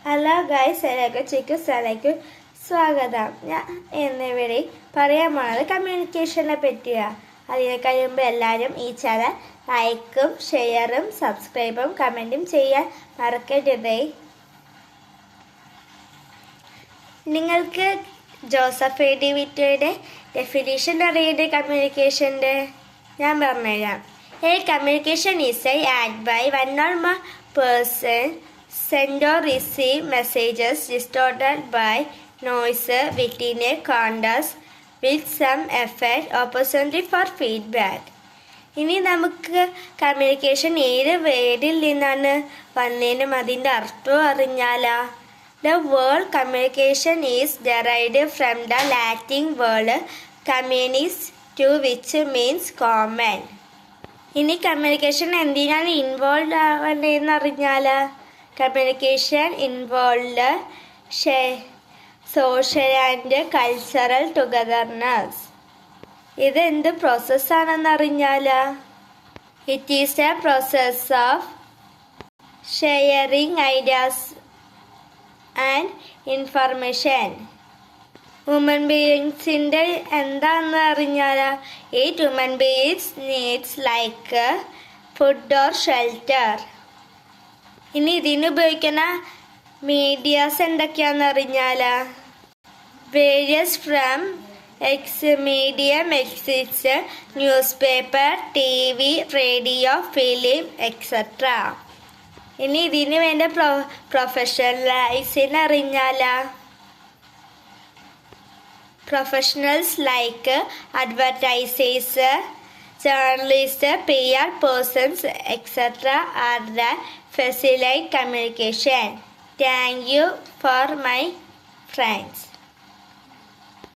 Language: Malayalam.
ഹലോ ഗൈസ്, എല്ലാവർക്കും ചിക്കു സ്ഥലയ്ക്ക് സ്വാഗതം. ഞാൻ എന്നിവിടെ പറയാൻ പോണത് കമ്മ്യൂണിക്കേഷനെ പറ്റിയാണ്. അതിനെ കഴിയുമ്പോൾ എല്ലാവരും ഈ ചാനൽ ലൈക്കും ഷെയറും സബ്സ്ക്രൈബും കമൻറ്റും ചെയ്യാൻ മറക്കരുതേ. നിങ്ങൾക്ക് ജോസഫ് എ. ഡി. വിറ്റോയുടെ ഡെഫിനിഷൻ അറിയുടെ കമ്മ്യൂണിക്കേഷൻ്റെ ഞാൻ പറഞ്ഞുതരാം. A communication is a act by one or more person send or receive messages distorted by noise within a context with some effect opportunity for feedback. ഇനി നമുക്ക് കമ്മ്യൂണിക്കേഷൻ ഏത് വേർഡിൽ നിന്നാണ് വന്നതിനും അതിൻ്റെ അർത്ഥം അറിഞ്ഞാലാ. The word communication is derived from the Latin word communis, to which means common. ഇനി കമ്മ്യൂണിക്കേഷൻ എന്തിനാണ് ഇൻവോൾവ് ആവേണ്ടതെന്ന് അറിഞ്ഞാൽ communication involve social and cultural togetherness. ഇത് എന്ത് പ്രോസസ്സാണെന്ന് അറിഞ്ഞാൽ it is a process of sharing ideas and information. Human ബീയിങ്സിൻ്റെ എന്താണെന്ന് അറിഞ്ഞാൽ eight human beings needs like food or shelter. ഇനി ഇതിന് ഉപയോഗിക്കുന്ന മീഡിയാസ് എന്തൊക്കെയാണെന്ന് അറിഞ്ഞാൽ various from medium exist newspaper, TV, radio, film etcetera. ഇനി ഇതിന് വേണ്ട പ്രൊഫഷണലൈസിന് അറിഞ്ഞാൽ professionals like advertisers, journalists, PR persons, etc. are the facilitate communication. Thank you for my friends.